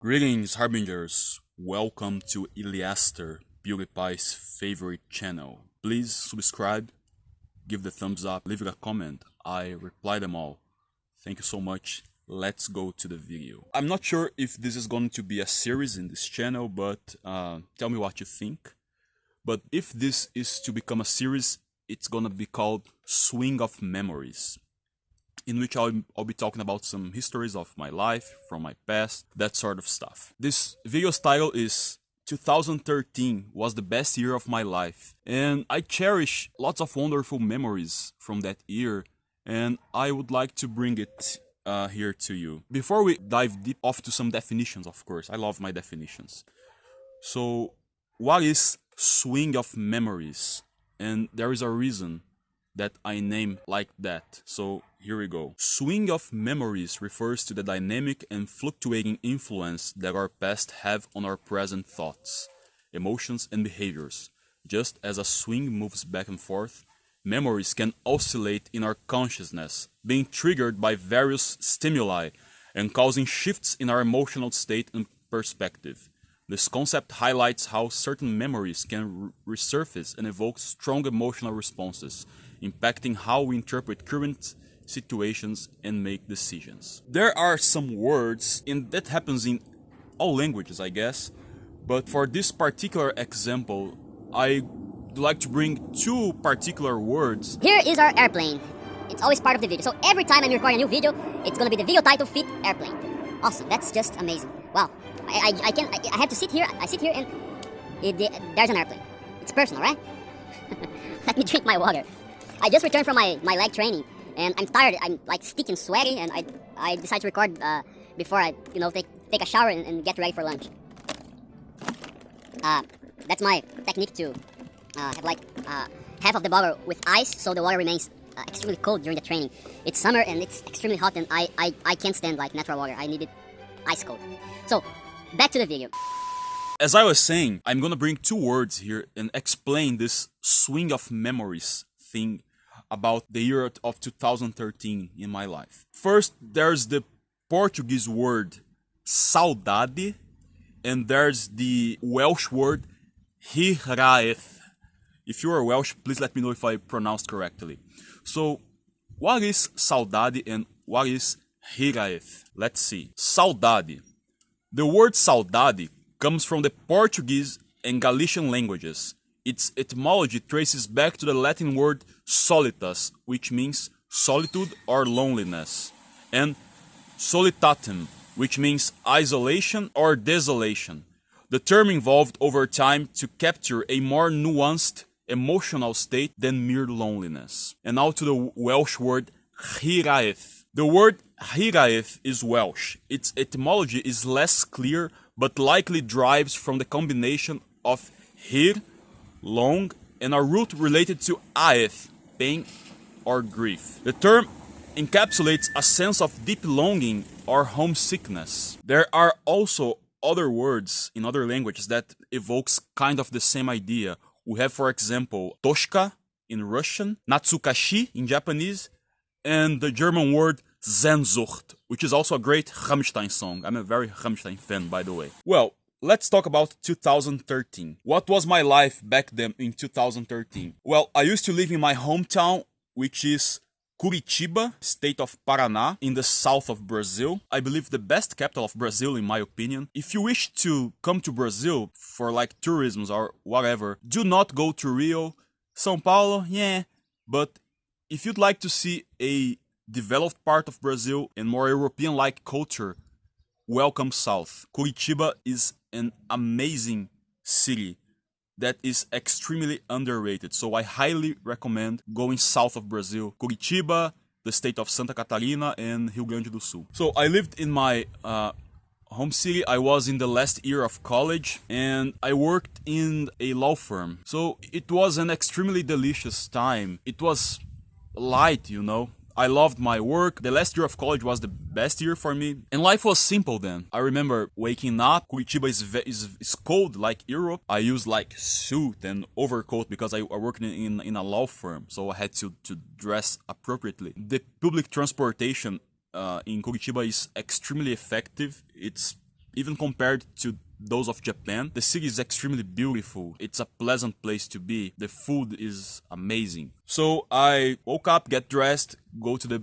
Greetings, Harbingers. Welcome to Yliaster, PewDiePie's favorite channel. Please subscribe, give the thumbs up, leave a comment. I reply them all. Thank you so much. Let's go to the video. I'm not sure if this is going to be a series in this channel, but tell me what you think. But if this is to become a series, it's gonna be called Swing of Memories, in which I'll be talking about some histories of my life, from my past, that sort of stuff. This video's title is 2013 was the best year of my life, and I cherish lots of wonderful memories from that year, and I would like to bring it here to you. Before we dive deep off to some definitions, of course, I love my definitions. So, what is swing of memories? And there is a reason that I name like that. So here we go. Swing of memories refers to the dynamic and fluctuating influence that our past have on our present thoughts, emotions, and behaviors. Just as a swing moves back and forth, memories can oscillate in our consciousness, being triggered by various stimuli and causing shifts in our emotional state and perspective. This concept highlights how certain memories can resurface and evoke strong emotional responses, impacting how we interpret current situations and make decisions. There are some words, and that happens in all languages, I guess, but for this particular example, I would like to bring two particular words. Here is our airplane. It's always part of the video. So every time I'm recording a new video, it's gonna be the video title fit airplane. Awesome, that's just amazing. Wow, I have to sit here. I sit here and there's an airplane. It's personal, right? Let me drink my water. I just returned from my leg training, and I'm tired. I'm like sticky and sweaty, and I decided to record before I take a shower and get ready for lunch. That's my technique to have like half of the bottle with ice, so the water remains extremely cold during the training. It's summer and it's extremely hot, and I can't stand like natural water. I need it ice cold. So back to the video. As I was saying, I'm gonna bring two words here and explain this swing of memories thing about the year of 2013 in my life. First, there's the Portuguese word saudade, and there's the Welsh word hiraeth. If you are Welsh, please let me know if I pronounced correctly. So, what is saudade and what is hiraeth? Let's see. Saudade. The word saudade comes from the Portuguese and Galician languages. Its etymology traces back to the Latin word solitas, which means solitude or loneliness, and solitatem, which means isolation or desolation. The term evolved over time to capture a more nuanced emotional state than mere loneliness. And now to the Welsh word hiraeth. The word hiraeth is Welsh. Its etymology is less clear, but likely derives from the combination of hir, long, and a root related to aeth, pain or grief. The term encapsulates a sense of deep longing or homesickness. There are also other words in other languages that evokes kind of the same idea. We have, for example, toshka in Russian, natsukashi in Japanese, and the German word Sehnsucht, which is also a great Rammstein song. I'm a very Rammstein fan, by the way. Well, let's talk about 2013. What was my life back then in 2013? Well, I used to live in my hometown, which is Curitiba, state of Paraná, in the south of Brazil. I believe the best capital of Brazil, in my opinion. If you wish to come to Brazil for like tourism or whatever, do not go to Rio. São Paulo, yeah. But if you'd like to see a developed part of Brazil and more European-like culture, welcome south. Curitiba is an amazing city that is extremely underrated. So I highly recommend going south of Brazil. Curitiba, the state of Santa Catarina, and Rio Grande do Sul. So I lived in my home city. I was in the last year of college, and I worked in a law firm. So it was an extremely delicious time. It was light, you know. I loved my work. The last year of college was the best year for me. And life was simple then. I remember waking up. Curitiba is cold like Europe. I used like suit and overcoat because I worked in a law firm. So I had to dress appropriately. The public transportation in Curitiba is extremely effective. It's even compared to those of Japan. The city is extremely beautiful. It's a pleasant place to be. The food is amazing. So I woke up, get dressed, go to the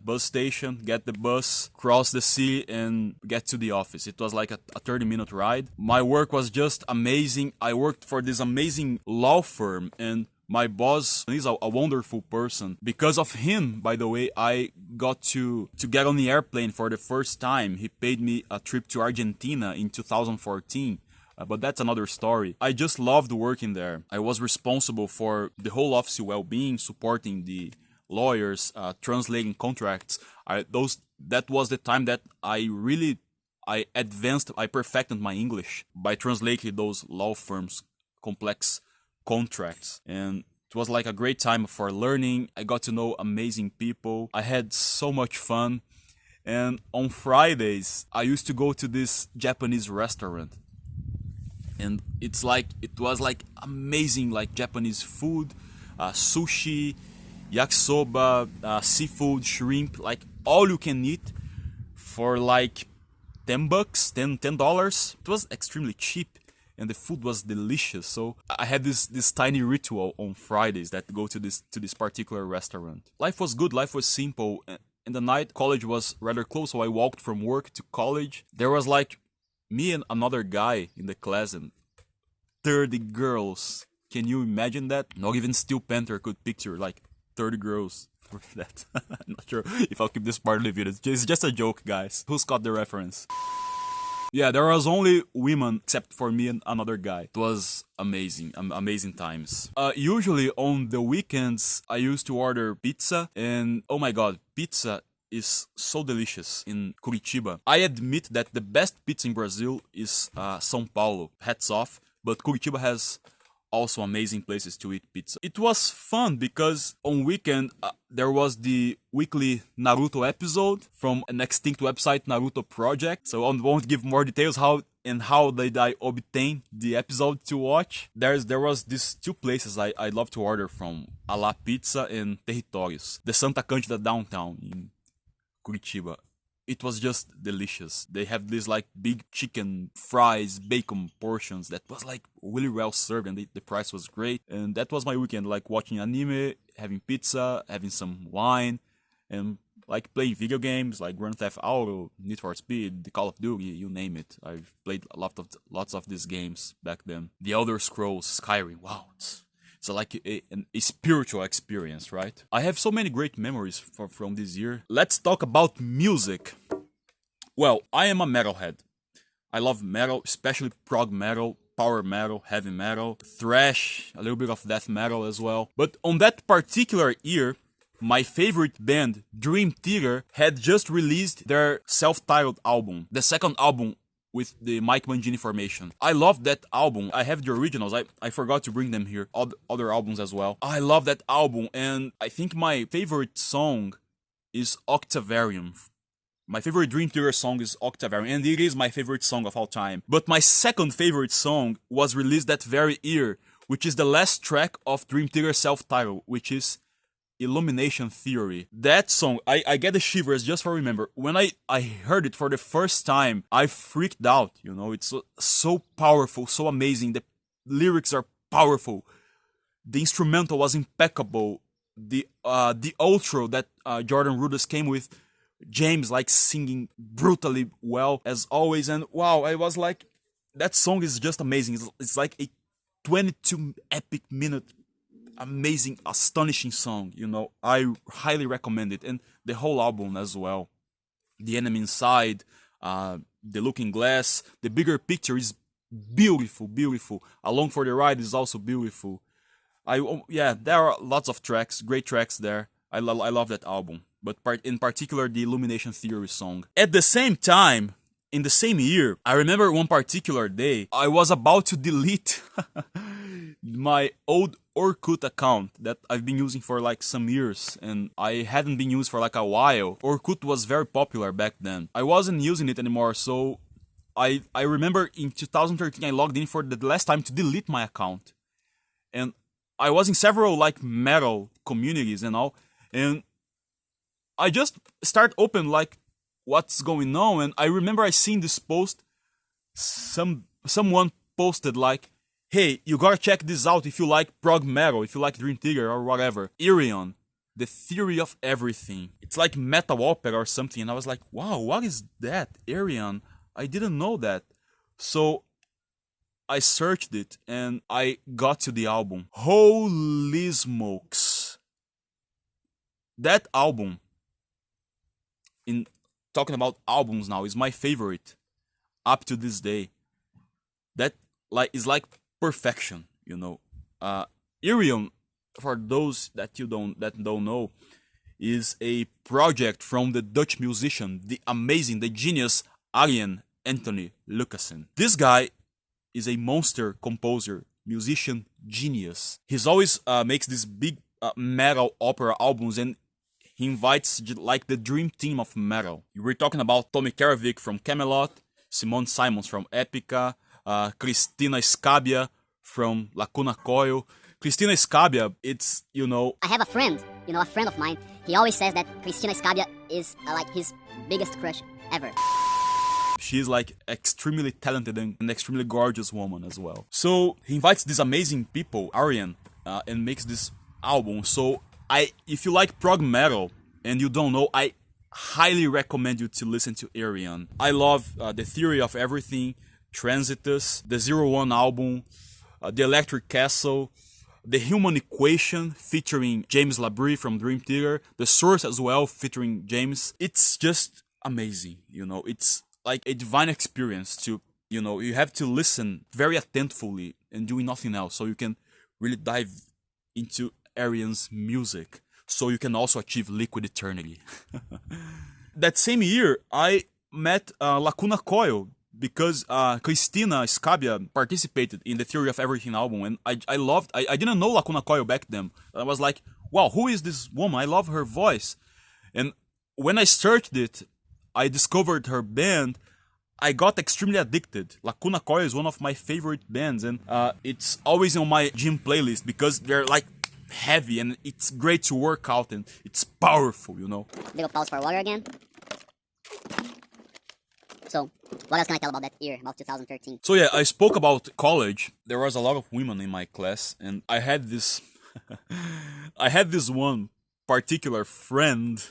bus station, get the bus, cross the city, and get to the office. It was like a 30-minute ride. My work was just amazing. I worked for this amazing law firm, and my boss is a wonderful person. Because of him, by the way, I got to get on the airplane for the first time. He paid me a trip to Argentina in 2014. But that's another story. I just loved working there. I was responsible for the whole office well-being, supporting the lawyers, translating contracts. That was the time that I perfected my English by translating those law firms' complex contracts, and it was like a great time for learning. I got to know amazing people. I had so much fun. And on Fridays I used to go to this Japanese restaurant, and it was like amazing, like Japanese food, sushi, yakisoba, seafood, shrimp, like all you can eat for like $10. It was extremely cheap, and the food was delicious. So I had this tiny ritual on Fridays that go to this particular restaurant. Life was good, life was simple. In the night, college was rather close, so I walked from work to college. There was like me and another guy in the class and 30 girls. Can you imagine that? Not even Steel Panther could picture like 30 girls for that. I'm not sure if I'll keep this part of the video. It's just a joke, guys. Who's caught the reference? Yeah, there was only women except for me and another guy. It was amazing, amazing times. Usually on the weekends, I used to order pizza, and oh my god, pizza is so delicious in Curitiba. I admit that the best pizza in Brazil is São Paulo. Hats off, but Curitiba has also amazing places to eat pizza. It was fun because on weekend there was the weekly Naruto episode from an extinct website, Naruto Project. So I won't give more details how did I obtain the episode to watch. There was these two places I love to order from, A La Pizza and Territórios, the Santa Cândida downtown in Curitiba. It was just delicious. They have these like big chicken fries, bacon portions that was like really well served, and the price was great. And that was my weekend, like watching anime, having pizza, having some wine, and like playing video games like Grand Theft Auto, Need for Speed, the Call of Duty, you name it. I've played lots of these games back then. The Elder Scrolls, Skyrim, wow, it's like a spiritual experience, right? I have so many great memories from this year. Let's talk about music. Well, I am a metalhead. I love metal, especially prog metal, power metal, heavy metal, thrash, a little bit of death metal as well. But on that particular year, my favorite band, Dream Theater, had just released their self-titled album, the second album with the Mike Mangini formation. I love that album. I have the originals. I forgot to bring them here. Other albums as well. I love that album, and I think my favorite song is Octavarium. My favorite Dream Theater song is Octavarium, and it is my favorite song of all time. But my second favorite song was released that very year, which is the last track of Dream Theater self-titled, which is Illumination Theory. That song, I get the shivers just for remember. When I heard it for the first time, I freaked out, you know. It's so powerful, so amazing. The lyrics are powerful. The instrumental was impeccable. The outro that Jordan Rudess came with, James like singing brutally well as always, and wow, I was like, that song is just amazing. It's like a 22 epic minute amazing, astonishing song, you know. I highly recommend it, and the whole album as well. The Enemy Inside, The Looking Glass, The Bigger Picture is beautiful, beautiful. Along for the Ride is also beautiful. There are lots of tracks, great tracks there. I love that album, but in particular the Illumination Theory song. At the same time, in the same year, I remember one particular day, I was about to delete my old Orkut account that I've been using for like some years, and I hadn't been used for like a while. Orkut was very popular back then. I wasn't using it anymore, so I remember in 2013 I logged in for the last time to delete my account. And I was in several like metal communities and all, and I just start open like what's going on, and I remember I seen this post someone posted like, hey, you gotta check this out if you like prog metal, if you like Dream Theater or whatever. Irion, the theory of everything. It's like metal opera or something, and I was like, wow, what is that? Irion, I didn't know that. So I searched it and I got to the album. Holy smokes. That album, in talking about albums now, is my favorite up to this day. That is like perfection, you know. Irion, for those that don't know, is a project from the Dutch musician, the genius Arjen Anthony Lucassen. This guy is a monster composer, musician, genius. He's always makes these big metal opera albums, and he invites like the dream team of metal. We're talking about Tommy Karavik from Camelot, Simone Simons from Epica, Christina Scabia from Lacuna Coil. Christina Scabia, it's, you know... I have a friend, a friend of mine. He always says that Christina Scabia is like his biggest crush ever. She's like extremely talented and an extremely gorgeous woman as well. So he invites these amazing people, Arjen, and makes this album. So if you like prog metal and you don't know, I highly recommend you to listen to Arjen. I love The Theory of Everything, Transitus, the 01 album, The Electric Castle, The Human Equation featuring James Labrie from Dream Theater, The Source as well featuring James. It's just amazing, it's like a divine experience to, you have to listen very attentively and doing nothing else so you can really dive into Arjen's music so you can also achieve liquid eternity. That same year, I met Lacuna Coil because Christina Scabia participated in the Theory of Everything album, and I didn't know Lacuna Coil back then. I was like, wow, who is this woman? I love her voice. And when I searched it, I discovered her band. I got extremely addicted. Lacuna Coil is one of my favorite bands, and it's always on my gym playlist because they're like heavy and it's great to work out and it's powerful, Little pause for water again. So, what else can I tell about that year, about 2013? So yeah, I spoke about college. There was a lot of women in my class, and I had this I had this one particular friend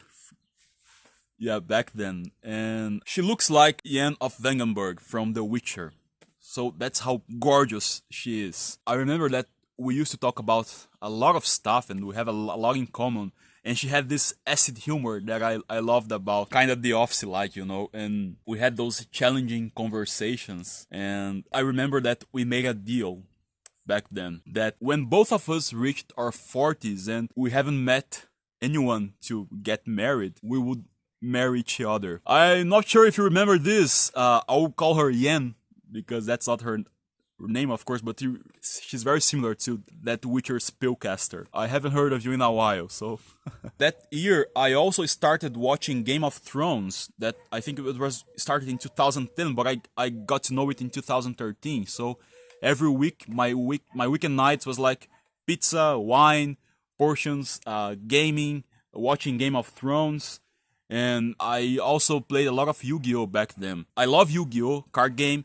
back then, and she looks like Yen of Wengenberg from The Witcher. So that's how gorgeous she is. I remember that we used to talk about a lot of stuff and we have a lot in common. And she had this acid humor that I loved about, kind of The Office-like, and we had those challenging conversations. And I remember that we made a deal back then that when both of us reached our 40s and we haven't met anyone to get married, we would marry each other. I'm not sure if you remember this. I'll call her Yen because that's not her name, of course, but she's very similar to that Witcher spellcaster. I haven't heard of you in a while, so... That year, I also started watching Game of Thrones. That I think it was started in 2010, but I got to know it in 2013. So every week, my weekend nights was like pizza, wine, portions, gaming, watching Game of Thrones. And I also played a lot of Yu-Gi-Oh! Back then. I love Yu-Gi-Oh! Card game,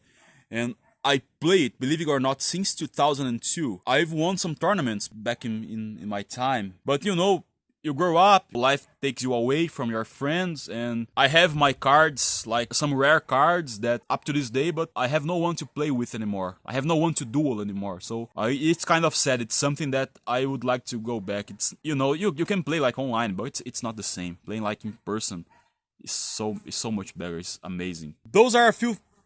and I play it, believe it or not, since 2002. I've won some tournaments back in my time. But you grow up, life takes you away from your friends, and I have my cards, like some rare cards that up to this day, but I have no one to play with anymore. I have no one to duel anymore, so it's kind of sad. It's something that I would like to go back. It's, you can play like online, but it's not the same. Playing like in person is so much better. It's amazing. Those are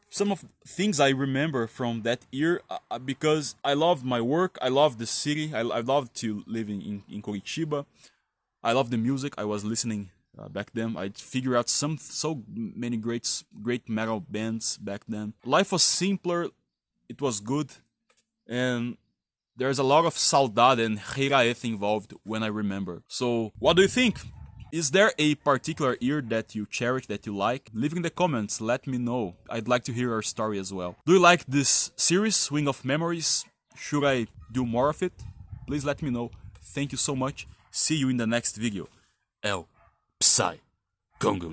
some of the things I remember from that year because I loved my work, I loved the city, I loved to live in Curitiba. I love the music I was listening back then. I figured out so many great metal bands back then. Life was simpler, it was good, and there's a lot of saudade and reiraeth involved when I remember. So, what do you think? Is there a particular year that you cherish, that you like? Leave in the comments, let me know. I'd like to hear your story as well. Do you like this series, Swing of Memories? Should I do more of it? Please let me know. Thank you so much. See you in the next video. El Psy Congo.